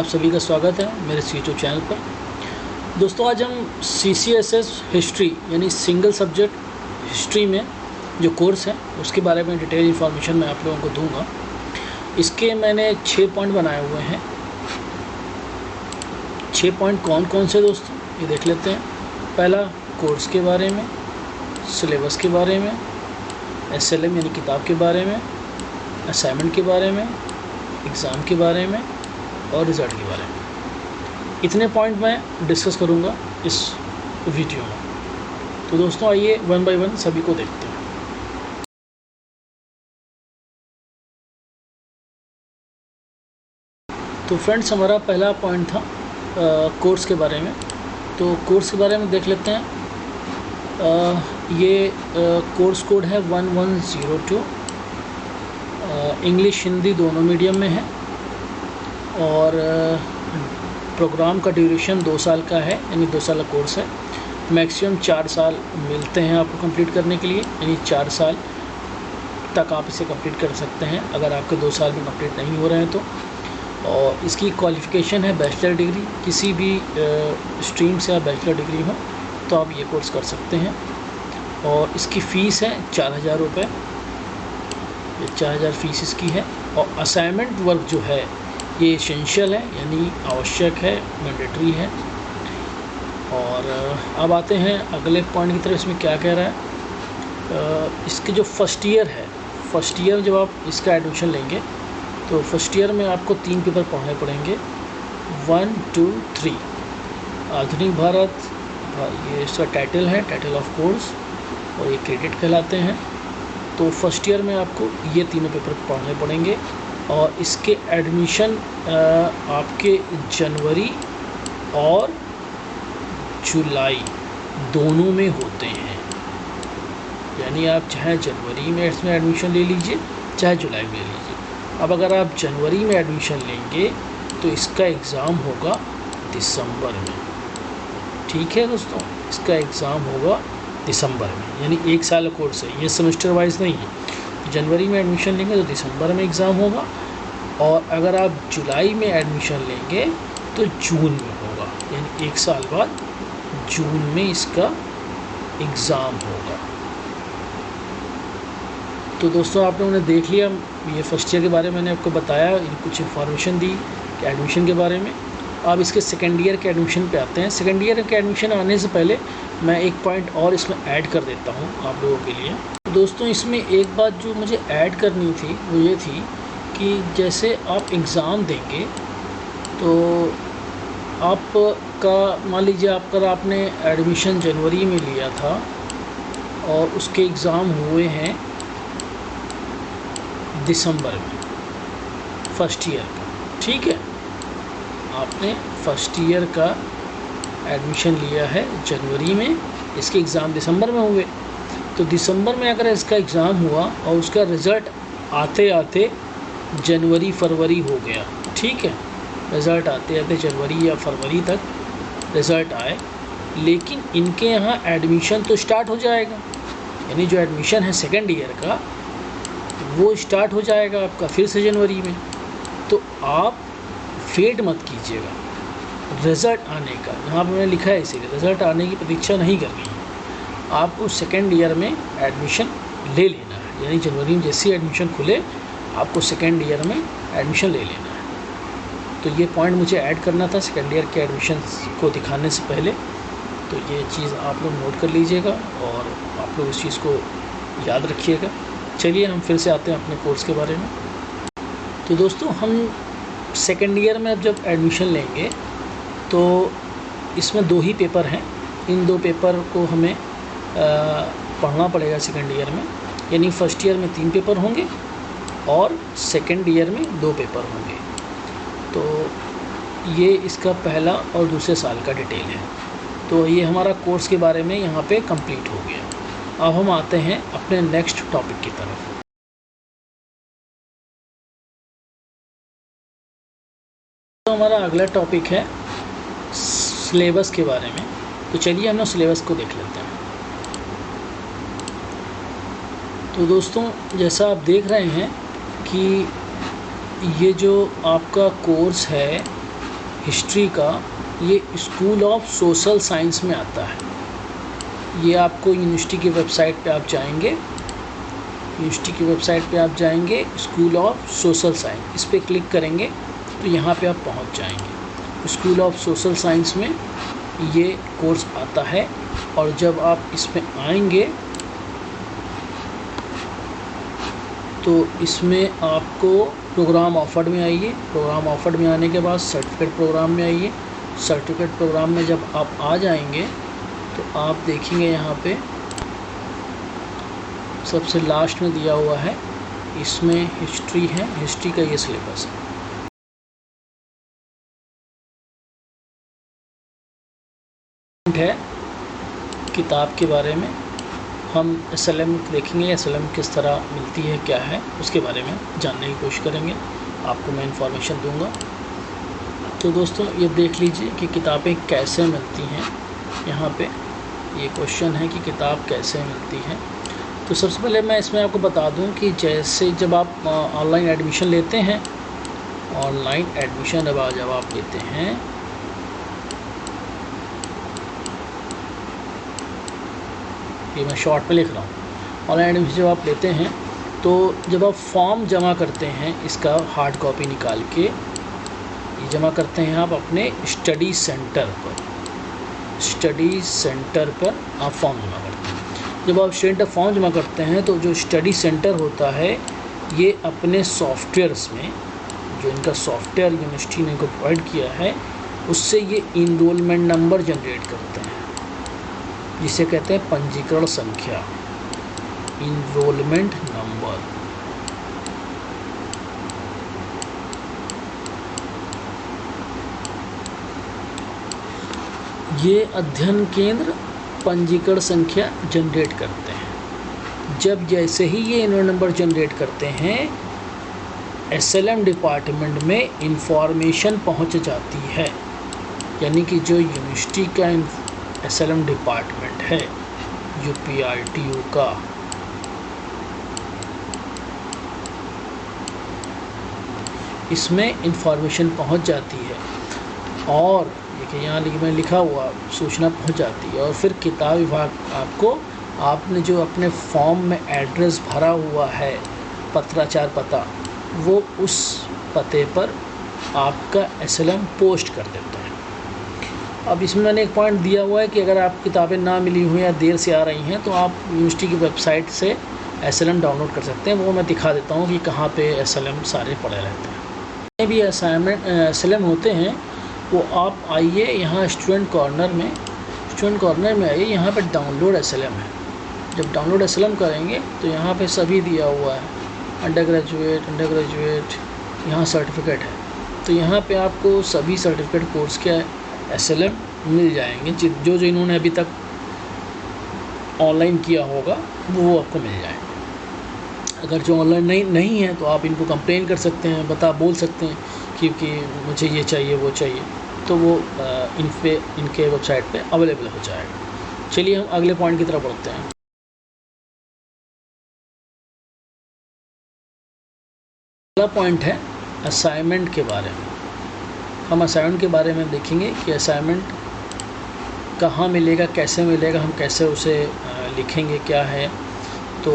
आप सभी का स्वागत है मेरे यूट्यूब चैनल पर। दोस्तों आज हम CCSS हिस्ट्री यानी सिंगल सब्जेक्ट हिस्ट्री में जो कोर्स है उसके बारे में डिटेल इन्फॉर्मेशन मैं आप लोगों को दूंगा। इसके मैंने 6 पॉइंट बनाए हुए हैं। 6 पॉइंट कौन कौन से दोस्तों ये देख लेते हैं। पहला, कोर्स के बारे में, सिलेबस के बारे में, SLM यानी किताब के बारे में, असाइनमेंट के बारे में, एग्ज़ाम के बारे में और रिज़ल्ट के बारे में। इतने पॉइंट मैं डिस्कस करूँगा इस वीडियो में। तो दोस्तों आइए वन बाय वन सभी को देखते हैं। तो फ्रेंड्स हमारा पहला पॉइंट था कोर्स के बारे में। तो कोर्स के बारे में देख लेते हैं। ये कोर्स कोड है 1102। इंग्लिश हिंदी दोनों मीडियम में है और प्रोग्राम का ड्यूरेशन 2 साल का है, यानी 2 साल का कोर्स है। मैक्सिमम 4 साल मिलते हैं आपको कंप्लीट करने के लिए, यानी 4 साल तक आप इसे कंप्लीट कर सकते हैं अगर आपके 2 साल में कंप्लीट नहीं हो रहे हैं तो। और इसकी क्वालिफ़िकेशन है बैचलर डिग्री। किसी भी स्ट्रीम से आप बैचलर डिग्री हो तो आप ये कोर्स कर सकते हैं। और इसकी फ़ीस है 4000 रुपये। 4000 फीस इसकी है। और असाइनमेंट वर्क जो है ये एसेंशियल है, यानी आवश्यक है, मैंडेटरी है। और अब आते हैं अगले पॉइंट की तरफ। इसमें क्या कह रहा है, इसके जो फर्स्ट ईयर है, फर्स्ट ईयर जब आप इसका एडमिशन लेंगे तो फर्स्ट ईयर में आपको 3 पेपर पढ़ने पड़ेंगे, 1, 2, 3। आधुनिक भारत, ये इसका टाइटल है, टाइटल ऑफ कोर्स, और ये क्रेडिट कहलाते हैं। तो फर्स्ट ईयर में आपको ये तीनों पेपर पढ़ने पड़ेंगे। और इसके एडमिशन आपके जनवरी और जुलाई दोनों में होते हैं, यानी आप चाहे जनवरी में इसमें एडमिशन ले लीजिए चाहे जुलाई में ले लीजिए। अब अगर आप जनवरी में एडमिशन लेंगे तो इसका एग्ज़ाम होगा दिसंबर में। ठीक है दोस्तों, इसका एग्ज़ाम होगा दिसंबर में, यानी 1 साल का कोर्स है, ये सेमेस्टर वाइज नहीं है। जनवरी में एडमिशन लेंगे तो दिसंबर में एग्ज़ाम होगा। और अगर आप जुलाई में एडमिशन लेंगे तो जून में होगा, यानी 1 साल बाद जून में इसका एग्ज़ाम होगा। तो दोस्तों आप लोगों ने देख लिया, ये फर्स्ट ईयर के बारे में मैंने आपको बताया, कुछ इन्फॉर्मेशन दी कि एडमिशन के बारे में। अब इसके सेकेंड ईयर के एडमिशन पे आते हैं। सेकेंड ईयर के एडमिशन आने से पहले मैं एक पॉइंट और इसमें ऐड कर देता हूँ आप लोगों के लिए। दोस्तों इसमें एक बात जो मुझे ऐड करनी थी वो ये थी कि जैसे आप एग्ज़ाम देंगे तो आपका मान लीजिए आपने एडमिशन जनवरी में लिया था और उसके एग्ज़ाम हुए हैं दिसंबर में, फर्स्ट ईयर का। ठीक है, आपने फर्स्ट ईयर का एडमिशन लिया है जनवरी में, इसके एग्ज़ाम दिसंबर में हुए। तो दिसंबर में अगर इसका एग्ज़ाम हुआ और उसका रिज़ल्ट आते आते जनवरी फरवरी हो गया, ठीक है, रिज़ल्ट आते आते जनवरी या फरवरी तक रिज़ल्ट आए, लेकिन इनके यहाँ एडमिशन तो स्टार्ट हो जाएगा, यानी जो एडमिशन है सेकेंड ईयर का वो स्टार्ट हो जाएगा आपका फिर से जनवरी में। तो आप वेट मत कीजिएगा रिज़ल्ट आने का। यहाँ पर मैंने लिखा है इसीलिए रिज़ल्ट आने की प्रतीक्षा नहीं करनी है, आपको सेकेंड ईयर में एडमिशन ले लेना है, यानी जनवरी में जैसे ही एडमिशन खुले आपको सेकेंड ईयर में एडमिशन ले लेना है। तो ये पॉइंट मुझे ऐड करना था सेकेंड ईयर के एडमिशन को दिखाने से पहले। तो ये चीज़ आप लोग नोट कर लीजिएगा और आप लोग इस चीज़ को याद रखिएगा। चलिए हम फिर से आते हैं अपने कोर्स के बारे में। तो दोस्तों हम सेकेंड ईयर में अब जब एडमिशन लेंगे तो इसमें 2 ही पेपर हैं। इन 2 पेपर को हमें पढ़ना पड़ेगा सेकेंड ईयर में, यानी फर्स्ट ईयर में 3 पेपर होंगे और सेकेंड ईयर में 2 पेपर होंगे। तो ये इसका पहला और दूसरे साल का डिटेल है। तो ये हमारा कोर्स के बारे में यहाँ पे कंप्लीट हो गया। अब हम आते हैं अपने नेक्स्ट टॉपिक की तरफ। तो हमारा अगला टॉपिक है सिलेबस के बारे में। तो चलिए हम लोग सिलेबस को देख लेते हैं। तो दोस्तों जैसा आप देख रहे हैं कि ये जो आपका कोर्स है हिस्ट्री का ये स्कूल ऑफ सोशल साइंस में आता है। ये आपको यूनिवर्सिटी की वेबसाइट पे आप जाएंगे, यूनिवर्सिटी की वेबसाइट पे आप जाएंगे, स्कूल ऑफ सोशल साइंस, इस पर क्लिक करेंगे तो यहाँ पे आप पहुँच जाएंगे। स्कूल ऑफ सोशल साइंस में ये कोर्स आता है और जब आप इसमें आएंगे तो इसमें आपको प्रोग्राम ऑफर्ड में आइए, प्रोग्राम ऑफर्ड में आने के बाद सर्टिफिकेट प्रोग्राम में आइए। सर्टिफिकेट प्रोग्राम में जब आप आ जाएंगे तो आप देखेंगे यहाँ पे सबसे लास्ट में दिया हुआ है, इसमें हिस्ट्री है, हिस्ट्री का ये सिलेबस है। किताब के बारे में हम SLM देखेंगे, SLM किस तरह मिलती है, क्या है, उसके बारे में जानने की कोशिश करेंगे, आपको मैं इन्फॉर्मेशन दूंगा। तो दोस्तों ये देख लीजिए कि किताबें कैसे मिलती हैं। यहाँ पे ये क्वेश्चन है कि किताब कैसे मिलती है। तो सबसे पहले मैं इसमें आपको बता दूं कि जैसे जब आप ऑनलाइन एडमिशन लेते हैं, ऑनलाइन एडमिशन जब आप लेते हैं ये मैं शॉर्ट में लिख रहा हूँ, ऑनलाइन एडमिशन जब आप लेते हैं तो जब आप फॉर्म जमा करते हैं, इसका हार्ड कॉपी निकाल के ये जमा करते हैं आप अपने स्टडी सेंटर पर, स्टडी सेंटर पर आप फॉर्म जमा करते हैं। जब आप स्टडी फॉर्म जमा करते हैं तो जो स्टडी सेंटर होता है ये अपने सॉफ्टवेयर्स में, जो इनका सॉफ्टवेयर यूनिवर्सिटी ने इनको प्रोवाइड किया है, उससे ये इनरोलमेंट नंबर जनरेट करते हैं, जिसे कहते हैं पंजीकरण संख्या, इनरोलमेंट नंबर। ये अध्ययन केंद्र पंजीकरण संख्या जनरेट करते हैं। जब जैसे ही ये इनरोल नंबर जनरेट करते हैं, SLM डिपार्टमेंट में इंफॉर्मेशन पहुंच जाती है, यानी कि जो यूनिवर्सिटी का SLM डिपार्टमेंट है UPRTU का, इसमें इंफॉर्मेशन पहुंच जाती है और देखिए यहाँ में लिखा हुआ सूचना पहुंच जाती है। और फिर किताब विभाग आपको, आपने जो अपने फॉर्म में एड्रेस भरा हुआ है, पत्राचार पता, वो उस पते पर आपका SLM पोस्ट कर देता है। अब इसमें मैंने एक पॉइंट दिया हुआ है कि अगर आप किताबें ना मिली हुई या देर से आ रही हैं तो आप यूनिवर्सिटी की वेबसाइट से SLM डाउनलोड कर सकते हैं। वो मैं दिखा देता हूँ कि कहाँ पे SLM सारे पड़े रहते हैं। भी असाइनमेंट SLM होते हैं वो आप आइए यहाँ स्टूडेंट कॉर्नर में, स्टूडेंट कॉर्नर में आइए, यहाँ पे डाउनलोड SLM है। जब डाउनलोड SLM करेंगे तो यहाँ पे सभी दिया हुआ है, अंडर ग्रेजुएट, यहाँ सर्टिफिकेट है। तो यहाँ पे आपको सभी सर्टिफिकेट कोर्स के SLM मिल जाएंगे, जो इन्होंने अभी तक ऑनलाइन किया होगा वो आपको मिल जाएंगे। अगर जो ऑनलाइन नहीं है तो आप इनको कंप्लेन कर सकते हैं, बोल सकते हैं कि मुझे ये चाहिए वो चाहिए, तो वो इनके वेबसाइट पे अवेलेबल हो जाएगा। चलिए हम अगले पॉइंट की तरफ बढ़ते हैं। अगला पॉइंट है असाइनमेंट के बारे में। हम असाइनमेंट के बारे में देखेंगे कि असाइनमेंट कहाँ मिलेगा, कैसे मिलेगा, हम कैसे उसे लिखेंगे, क्या है। तो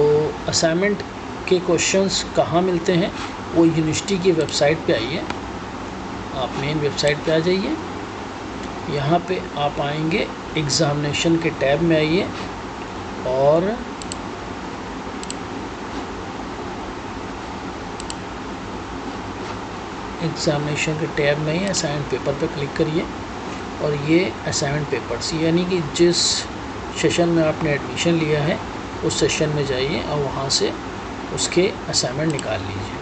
असाइनमेंट के क्वेश्चंस कहाँ मिलते हैं, वो यूनिवर्सिटी की वेबसाइट पे आइए, आप मेन वेबसाइट पे आ जाइए। यहाँ पे आप आएंगे, एग्ज़ामिनेशन के टैब में आइए और एग्ज़ामिनेशन के टैब में ही असाइनमेंट पेपर पर क्लिक करिए और ये असाइनमेंट पेपर्स, यानी कि जिस सेशन में आपने एडमिशन लिया है उस सेशन में जाइए और वहाँ से उसके असाइनमेंट निकाल लीजिए।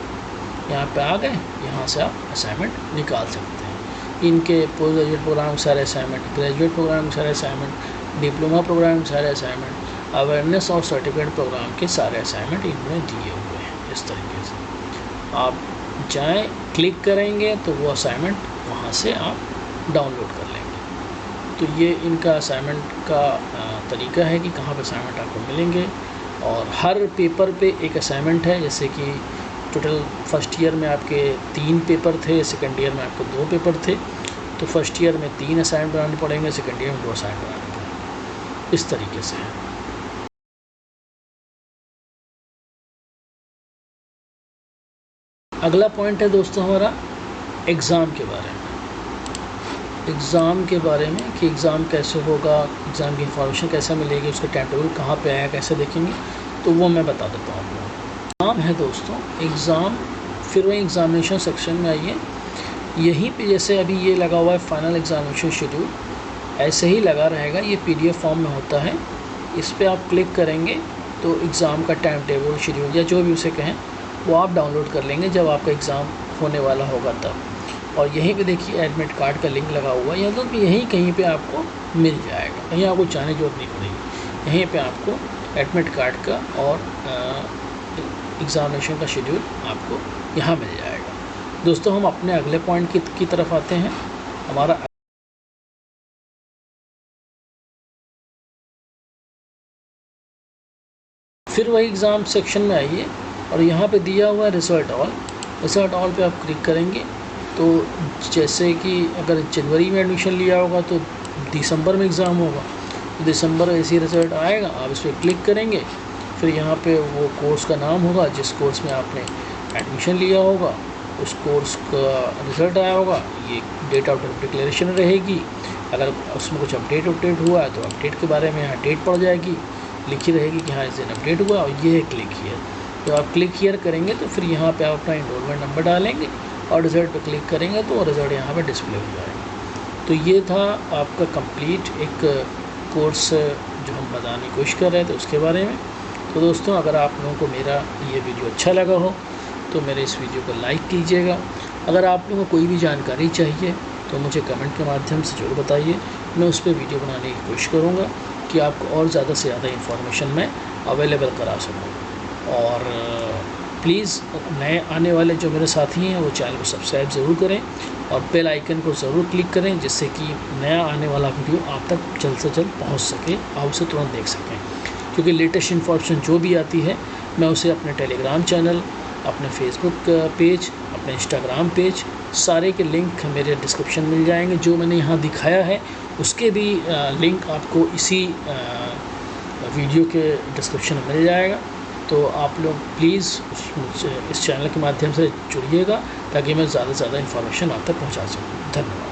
यहाँ पे आ गए, यहाँ से आप असाइनमेंट निकाल सकते हैं। इनके पोस्ट ग्रेजुएट प्रोग्राम के सारे असाइनमेंट, ग्रेजुएट प्रोग्राम के सारे असाइनमेंट, डिप्लोमा प्रोग्राम के सारे असाइनमेंट, अवेयरनेस और सर्टिफिकेट प्रोग्राम के सारे असाइनमेंट इन्होंने दिए हुए हैं। इस तरीके से आप जाएं, क्लिक करेंगे तो वो असाइनमेंट वहाँ से आप डाउनलोड कर लेंगे। तो ये इनका असाइनमेंट का तरीका है कि कहाँ पर असाइनमेंट आपको मिलेंगे। और हर पेपर पे एक असाइनमेंट है, जैसे कि टोटल फर्स्ट ईयर में आपके 3 पेपर थे, सेकंड ईयर में आपको 2 पेपर थे, तो फर्स्ट ईयर में 3 असाइनमेंट बनाने पड़ेंगे, सेकेंड ईयर में 2 असाइनमेंट बनाने पड़ेंगे। इस तरीके से है। अगला पॉइंट है दोस्तों हमारा एग्ज़ाम के बारे में। एग्ज़ाम के बारे में कि एग्ज़ाम कैसे होगा, एग्ज़ाम की इंफॉर्मेशन कैसे मिलेगी, उसका टाइम टेबल कहाँ पे आया, कैसे देखेंगे, तो वो मैं बता देता हूँ आप लोगों को। एग्ज़ाम है दोस्तों, एग्ज़ाम फिर वही एग्ज़ामिनेशन सेक्शन में आइए। यहीं पे जैसे अभी ये लगा हुआ है फाइनल एग्ज़ामिनेशन शेड्यूल, ऐसे ही लगा रहेगा। ये PDF फॉर्म में होता है, इस पर आप क्लिक करेंगे तो एग्ज़ाम का टाइम टेबल, शेड्यूल या जो भी उसे कहें वो आप डाउनलोड कर लेंगे जब आपका एग्ज़ाम होने वाला होगा तब। और यहीं पे देखिए एडमिट कार्ड का लिंक लगा हुआ है, या तो यहीं कहीं पे आपको मिल जाएगा, कहीं आपको जाने की जरूरत नहीं पड़ेगी। यहीं पे आपको एडमिट कार्ड का और एग्ज़ामिनेशन का शेड्यूल आपको यहाँ मिल जाएगा। दोस्तों हम अपने अगले पॉइंट की तरफ आते हैं। हमारा फिर वही एग्ज़ाम सेक्शन में आइए और यहाँ पे दिया हुआ है रिज़ल्ट ऑल। रिज़ल्ट ऑल पे आप क्लिक करेंगे तो जैसे कि अगर जनवरी में एडमिशन लिया होगा तो दिसंबर में एग्ज़ाम होगा, तो दिसंबर में ऐसी रिज़ल्ट आएगा, आप इस पर क्लिक करेंगे। फिर यहाँ पे वो कोर्स का नाम होगा, जिस कोर्स में आपने एडमिशन लिया होगा उस कोर्स का रिज़ल्ट आया होगा। ये डेट ऑफ डिक्लेरेशन रहेगी, अगर उसमें कुछ अपडेट हुआ है तो अपडेट के बारे में यहाँ डेट पड़ जाएगी, लिखी रहेगी कि हाँ इस दिन अपडेट हुआ और ये है क्लिक हियर। तो आप क्लिक हियर करेंगे तो फिर यहाँ पे आप अपना इनरोलमेंट नंबर डालेंगे और रिज़ल्ट पे क्लिक करेंगे तो रिज़ल्ट यहाँ पे डिस्प्ले हो जाएगा। तो ये था आपका कंप्लीट एक कोर्स जो हम बताने की कोशिश कर रहे थे उसके बारे में। तो दोस्तों अगर आप लोगों को मेरा ये वीडियो अच्छा लगा हो तो मेरे इस वीडियो को लाइक कीजिएगा। अगर आप लोगों को कोई भी जानकारी चाहिए तो मुझे कमेंट के माध्यम से ज़रूर बताइए, मैं उस पर वीडियो बनाने की कोशिश करूँगा कि आपको और ज़्यादा से ज़्यादा इन्फॉर्मेशन मैं अवेलेबल करा सकूँ। और प्लीज़ नए आने वाले जो मेरे साथी हैं वो चैनल को सब्सक्राइब ज़रूर करें और बेल आइकन को ज़रूर क्लिक करें, जिससे कि नया आने वाला वीडियो आप तक जल्द से जल्द पहुंच सके, आप उसे तुरंत देख सकें। क्योंकि लेटेस्ट इन्फॉर्मेशन जो भी आती है मैं उसे अपने टेलीग्राम चैनल, अपने फेसबुक पेज, अपने इंस्टाग्राम पेज, सारे के लिंक मेरे डिस्क्रिप्शन मिल जाएंगे। जो मैंने यहाँ दिखाया है उसके भी लिंक आपको इसी वीडियो के डिस्क्रिप्शन में मिल जाएगा। तो आप लोग प्लीज़ इस चैनल के माध्यम से जुड़िएगा ताकि मैं ज़्यादा से ज़्यादा इन्फॉर्मेशन आप तक पहुँचा सकूँ। धन्यवाद।